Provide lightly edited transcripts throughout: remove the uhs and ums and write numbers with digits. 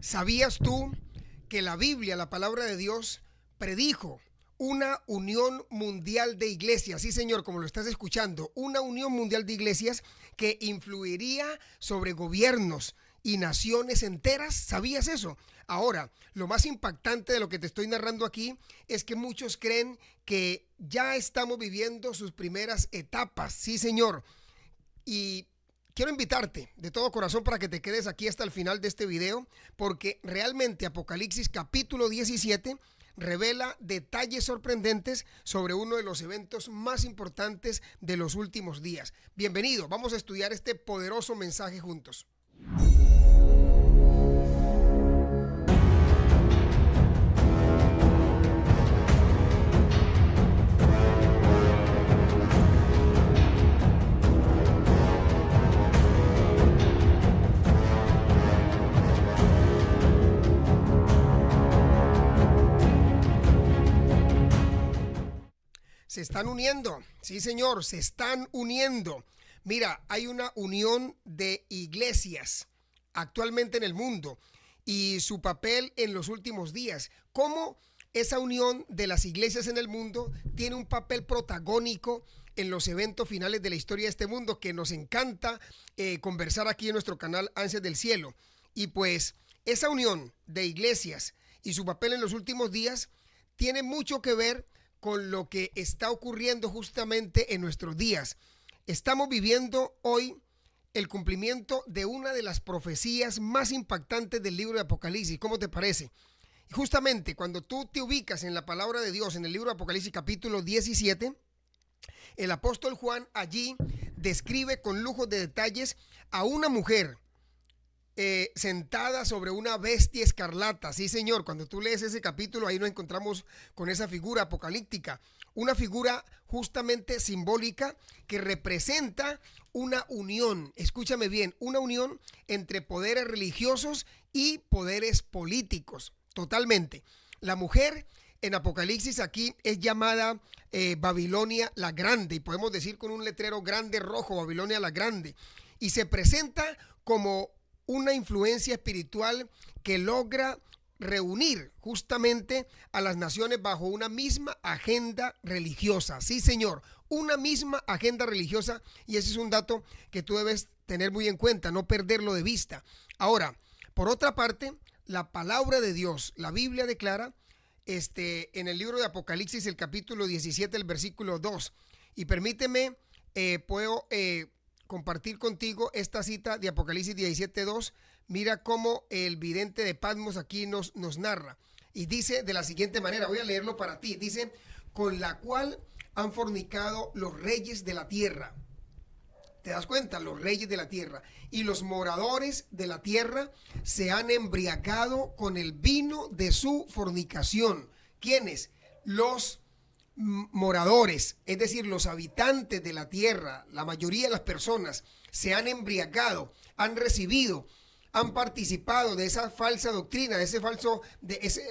¿Sabías tú que la Biblia, la palabra de Dios, predijo una unión mundial de iglesias? Sí, señor, como lo estás escuchando, una unión mundial de iglesias que influiría sobre gobiernos y naciones enteras. ¿Sabías eso? Ahora, lo más impactante de lo que te estoy narrando aquí es que muchos creen que ya estamos viviendo sus primeras etapas. Sí, señor. Y quiero invitarte de todo corazón para que te quedes aquí hasta el final de este video, porque realmente Apocalipsis capítulo 17 revela detalles sorprendentes sobre uno de los eventos más importantes de los últimos días. Bienvenido, vamos a estudiar este poderoso mensaje juntos. Se están uniendo, sí señor, se están uniendo. Mira, hay una unión de iglesias actualmente en el mundo y su papel en los últimos días. ¿Cómo esa unión de las iglesias en el mundo tiene un papel protagónico en los eventos finales de la historia de este mundo, que nos encanta conversar aquí en nuestro canal Ansias del Cielo? Y pues esa unión de iglesias y su papel en los últimos días tiene mucho que ver con lo que está ocurriendo justamente en nuestros días. Estamos viviendo hoy el cumplimiento de una de las profecías más impactantes del libro de Apocalipsis. ¿Cómo te parece? Y justamente cuando tú te ubicas en la palabra de Dios, en el libro de Apocalipsis capítulo 17, el apóstol Juan allí describe con lujo de detalles a una mujer sentada sobre una bestia escarlata. Sí, señor, cuando tú lees ese capítulo, ahí nos encontramos con esa figura apocalíptica, una figura justamente simbólica que representa una unión, escúchame bien, una unión entre poderes religiosos y poderes políticos, totalmente. La mujer en Apocalipsis aquí es llamada Babilonia la Grande, y podemos decir con un letrero grande rojo, Babilonia la Grande, y se presenta como una influencia espiritual que logra reunir justamente a las naciones bajo una misma agenda religiosa. Sí, señor, una misma agenda religiosa, y ese es un dato que tú debes tener muy en cuenta, no perderlo de vista. Ahora, por otra parte, la palabra de Dios, la Biblia declara en el libro de Apocalipsis, el capítulo 17, el versículo 2, y permíteme, puedo compartir contigo esta cita de Apocalipsis 17:2. Mira cómo el vidente de Patmos aquí nos narra. Y dice de la siguiente manera, voy a leerlo para ti. Dice, con la cual han fornicado los reyes de la tierra. ¿Te das cuenta? Los reyes de la tierra. Y los moradores de la tierra se han embriagado con el vino de su fornicación. ¿Quiénes? Los moradores, es decir, los habitantes de la tierra, la mayoría de las personas se han embriagado, han recibido, han participado de esa falsa doctrina, de ese falso,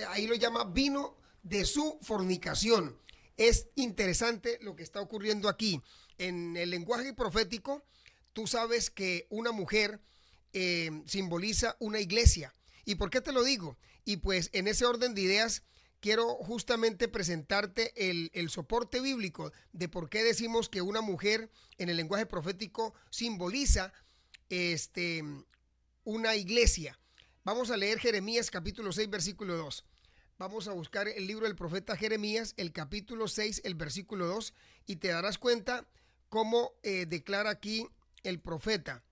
ahí lo llama vino de su fornicación. Es interesante lo que está ocurriendo aquí. En el lenguaje profético, tú sabes que una mujer simboliza una iglesia. ¿Y por qué te lo digo? Y pues en ese orden de ideas, quiero justamente presentarte el soporte bíblico de por qué decimos que una mujer en el lenguaje profético simboliza una iglesia. Vamos a leer Jeremías capítulo 6, versículo 2. Vamos a buscar el libro del profeta Jeremías, el capítulo 6, el versículo 2, y te darás cuenta cómo declara aquí el profeta.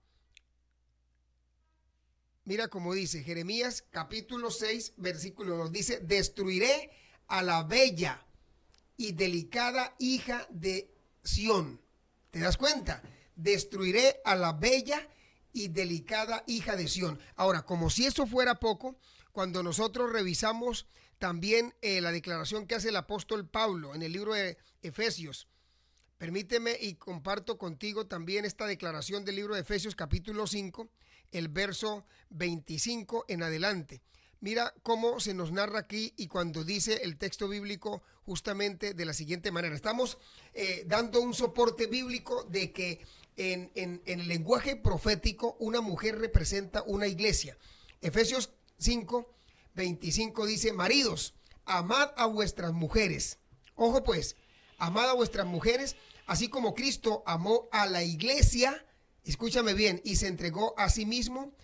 Mira cómo dice Jeremías capítulo 6 versículo 2. Dice, destruiré a la bella y delicada hija de Sión. ¿Te das cuenta? Destruiré a la bella y delicada hija de Sión. Ahora, como si eso fuera poco, cuando nosotros revisamos también la declaración que hace el apóstol Pablo en el libro de Efesios, permíteme y comparto contigo también esta declaración del libro de Efesios capítulo 5, el verso 25 en adelante. Mira cómo se nos narra aquí y cuando dice el texto bíblico justamente de la siguiente manera. Estamos dando un soporte bíblico de que en el lenguaje profético una mujer representa una iglesia. Efesios 5:25 dice: maridos, amad a vuestras mujeres. Ojo pues, amad a vuestras mujeres, así como Cristo amó a la iglesia, escúchame bien, y se entregó a sí mismo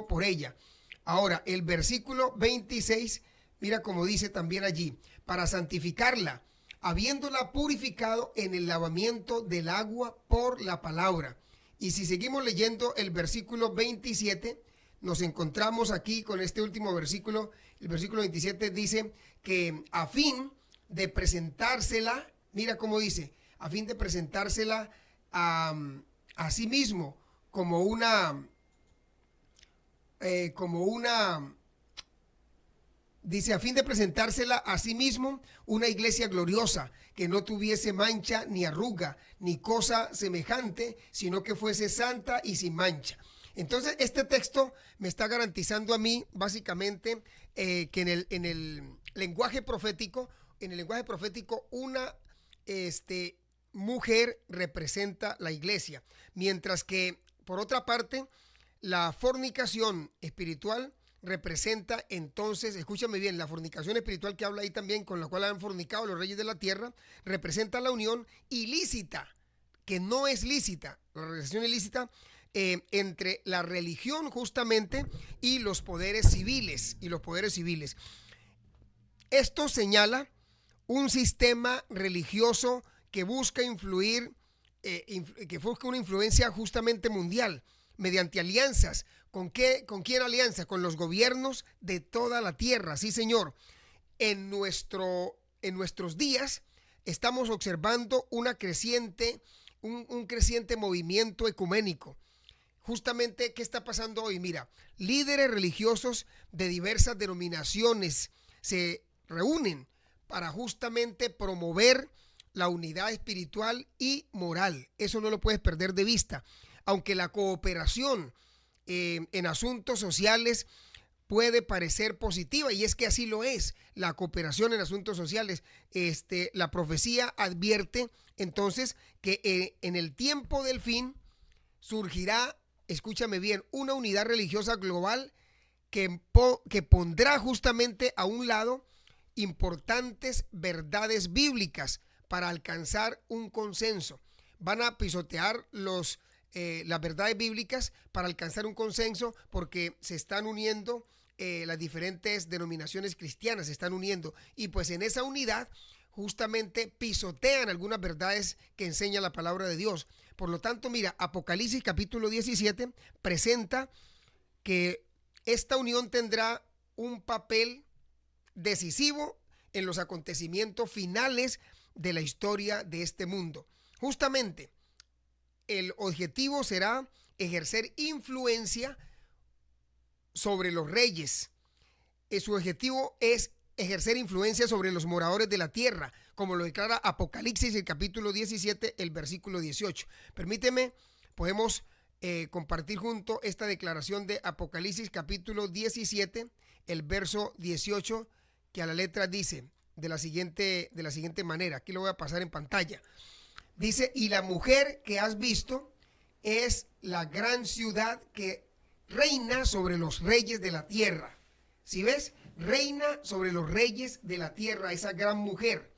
por ella. Ahora, el versículo 26, mira cómo dice también allí: para santificarla, habiéndola purificado en el lavamiento del agua por la palabra. Y si seguimos leyendo el versículo 27, nos encontramos aquí con este último versículo. El versículo 27 dice que a fin de presentársela, mira cómo dice, a fin de presentársela a sí mismo como una dice, a fin de presentársela a sí mismo una iglesia gloriosa, que no tuviese mancha ni arruga, ni cosa semejante, sino que fuese santa y sin mancha. Entonces, este texto me está garantizando a mí, básicamente, que en el lenguaje profético, una mujer representa la iglesia, mientras que, por otra parte, la fornicación espiritual representa entonces, escúchame bien, la fornicación espiritual que habla ahí también, con la cual han fornicado los reyes de la tierra, representa la unión ilícita, que no es lícita, la relación ilícita entre la religión justamente y los poderes civiles. Esto señala un sistema religioso que busca influir, que busca una influencia justamente mundial, mediante alianzas. ¿Con quién alianza? Con los gobiernos de toda la tierra. Sí, señor. En nuestros días estamos observando un creciente movimiento ecuménico. Justamente, ¿qué está pasando hoy? Mira, líderes religiosos de diversas denominaciones se reúnen para justamente promover la unidad espiritual y moral. Eso no lo puedes perder de vista. Aunque la cooperación en asuntos sociales puede parecer positiva, y es que así lo es, la cooperación en asuntos sociales, la profecía advierte entonces que en el tiempo del fin surgirá, escúchame bien, una unidad religiosa global que pondrá justamente a un lado importantes verdades bíblicas para alcanzar un consenso. Van a pisotear las verdades bíblicas para alcanzar un consenso, porque se están uniendo las diferentes denominaciones cristianas, se están uniendo, y pues en esa unidad justamente pisotean algunas verdades que enseña la palabra de Dios. Por lo tanto, mira, Apocalipsis capítulo 17 presenta que esta unión tendrá un papel decisivo en los acontecimientos finales de la historia de este mundo. Justamente, el objetivo será ejercer influencia sobre los reyes. Su objetivo es ejercer influencia sobre los moradores de la tierra, como lo declara Apocalipsis, el capítulo 17, el versículo 18. Permíteme, podemos compartir junto esta declaración de Apocalipsis, capítulo 17, el verso 18, que a la letra dice de la siguiente manera. Aquí lo voy a pasar en pantalla. Dice: y la mujer que has visto es la gran ciudad que reina sobre los reyes de la tierra. ¿Sí ves? Reina sobre los reyes de la tierra, esa gran mujer.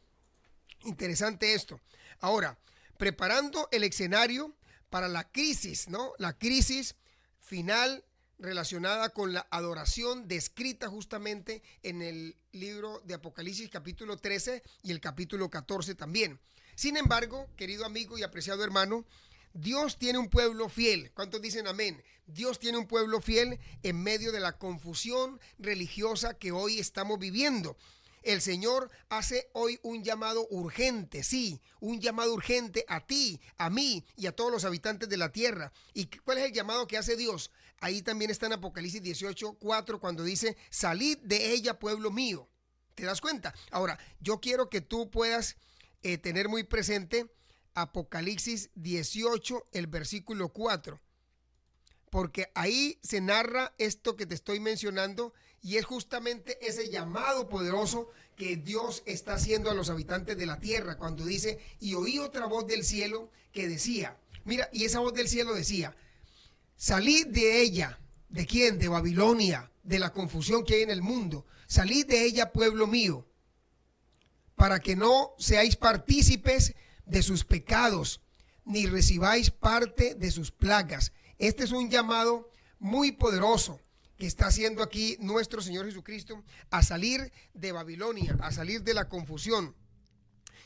Interesante esto. Ahora, preparando el escenario para la crisis, ¿no? La crisis final relacionada con la adoración descrita justamente en el libro de Apocalipsis capítulo 13 y el capítulo 14 también. Sin embargo, querido amigo y apreciado hermano, Dios tiene un pueblo fiel. ¿Cuántos dicen amén? Dios tiene un pueblo fiel en medio de la confusión religiosa que hoy estamos viviendo. El Señor hace hoy un llamado urgente, sí, un llamado urgente a ti, a mí y a todos los habitantes de la tierra. ¿Y cuál es el llamado que hace Dios? Ahí también está en Apocalipsis 18:4, cuando dice: salid de ella, pueblo mío. ¿Te das cuenta? Ahora, yo quiero que tú puedas tener muy presente Apocalipsis 18, el versículo 4, porque ahí se narra esto que te estoy mencionando, y es justamente ese llamado poderoso que Dios está haciendo a los habitantes de la tierra, cuando dice: y oí otra voz del cielo que decía, mira, y esa voz del cielo decía: salid de ella. ¿De quién? De Babilonia, de la confusión que hay en el mundo. Salid de ella, pueblo mío, para que no seáis partícipes de sus pecados, ni recibáis parte de sus plagas. Este es un llamado muy poderoso que está haciendo aquí nuestro Señor Jesucristo a salir de Babilonia, a salir de la confusión.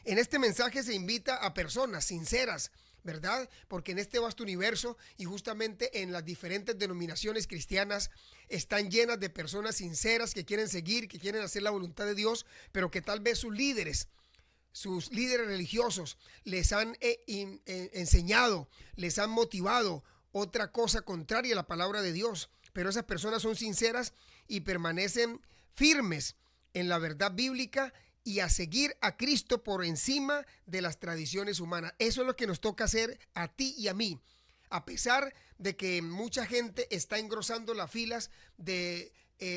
En este mensaje se invita a personas sinceras, ¿verdad? Porque en este vasto universo y justamente en las diferentes denominaciones cristianas están llenas de personas sinceras que quieren seguir, que quieren hacer la voluntad de Dios, pero que tal vez sus líderes religiosos les han enseñado, les han motivado otra cosa contraria a la palabra de Dios. Pero esas personas son sinceras y permanecen firmes en la verdad bíblica y a seguir a Cristo por encima de las tradiciones humanas. Eso es lo que nos toca hacer a ti y a mí. A pesar de que mucha gente está engrosando las filas de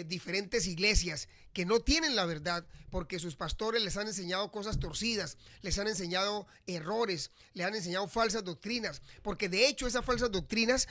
diferentes iglesias que no tienen la verdad porque sus pastores les han enseñado cosas torcidas, les han enseñado errores, les han enseñado falsas doctrinas, porque de hecho esas falsas doctrinas,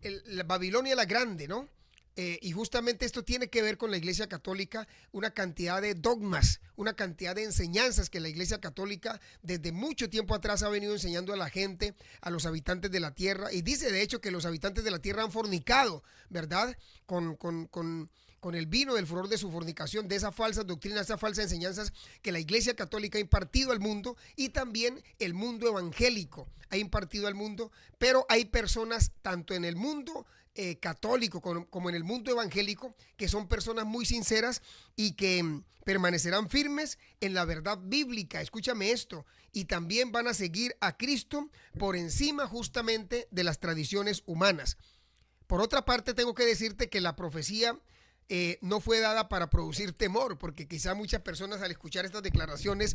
la Babilonia la Grande, ¿no? Y justamente esto tiene que ver con la Iglesia Católica, una cantidad de dogmas, una cantidad de enseñanzas que la Iglesia Católica desde mucho tiempo atrás ha venido enseñando a la gente, a los habitantes de la tierra, y dice de hecho que los habitantes de la tierra han fornicado, ¿verdad? Con el vino del furor de su fornicación, de esa falsa doctrina, esas falsas enseñanzas que la Iglesia Católica ha impartido al mundo y también el mundo evangélico ha impartido al mundo, pero hay personas tanto en el mundo católico como en el mundo evangélico que son personas muy sinceras y que permanecerán firmes en la verdad bíblica. Escúchame esto, y también van a seguir a Cristo por encima justamente de las tradiciones humanas. Por otra parte, tengo que decirte que la profecía no fue dada para producir temor, porque quizá muchas personas al escuchar estas declaraciones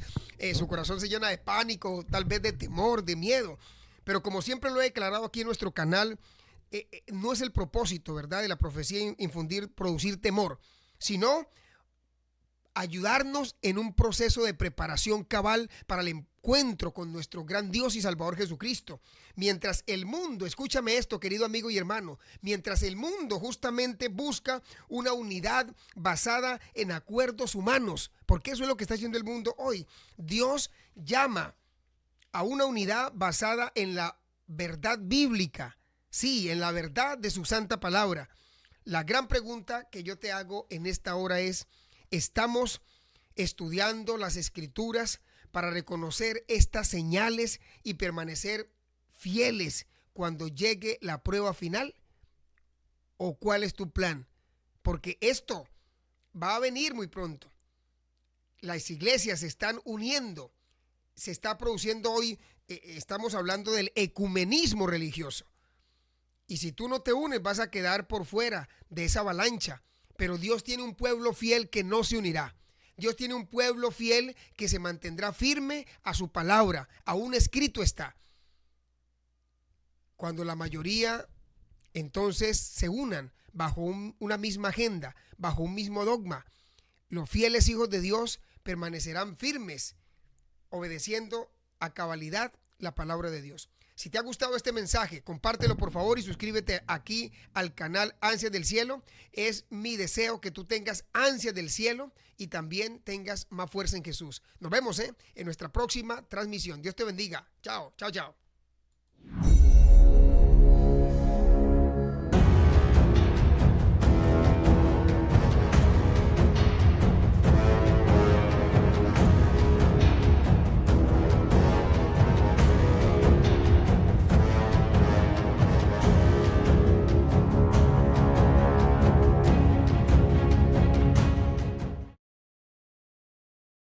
su corazón se llena de pánico, tal vez de temor, de miedo. Pero como siempre lo he declarado aquí en nuestro canal, no es el propósito, ¿verdad?, de la profecía producir temor, sino ayudarnos en un proceso de preparación cabal para el encuentro con nuestro gran Dios y Salvador Jesucristo. Mientras el mundo, escúchame esto, querido amigo y hermano, mientras el mundo justamente busca una unidad basada en acuerdos humanos, porque eso es lo que está haciendo el mundo hoy, Dios llama a una unidad basada en la verdad bíblica. Sí, en la verdad de su santa palabra. La gran pregunta que yo te hago en esta hora es, ¿estamos estudiando las escrituras para reconocer estas señales y permanecer fieles cuando llegue la prueba final? ¿O cuál es tu plan? Porque esto va a venir muy pronto. Las iglesias se están uniendo. Se está produciendo hoy, estamos hablando del ecumenismo religioso. Y si tú no te unes, vas a quedar por fuera de esa avalancha. Pero Dios tiene un pueblo fiel que no se unirá. Dios tiene un pueblo fiel que se mantendrá firme a su palabra. Aún escrito está. Cuando la mayoría entonces se unan bajo una misma agenda, bajo un mismo dogma, los fieles hijos de Dios permanecerán firmes, obedeciendo a cabalidad la palabra de Dios. Si te ha gustado este mensaje, compártelo por favor y suscríbete aquí al canal Ansias del Cielo. Es mi deseo que tú tengas ansias del cielo y también tengas más fuerza en Jesús. Nos vemos en nuestra próxima transmisión. Dios te bendiga. Chao, chao, chao.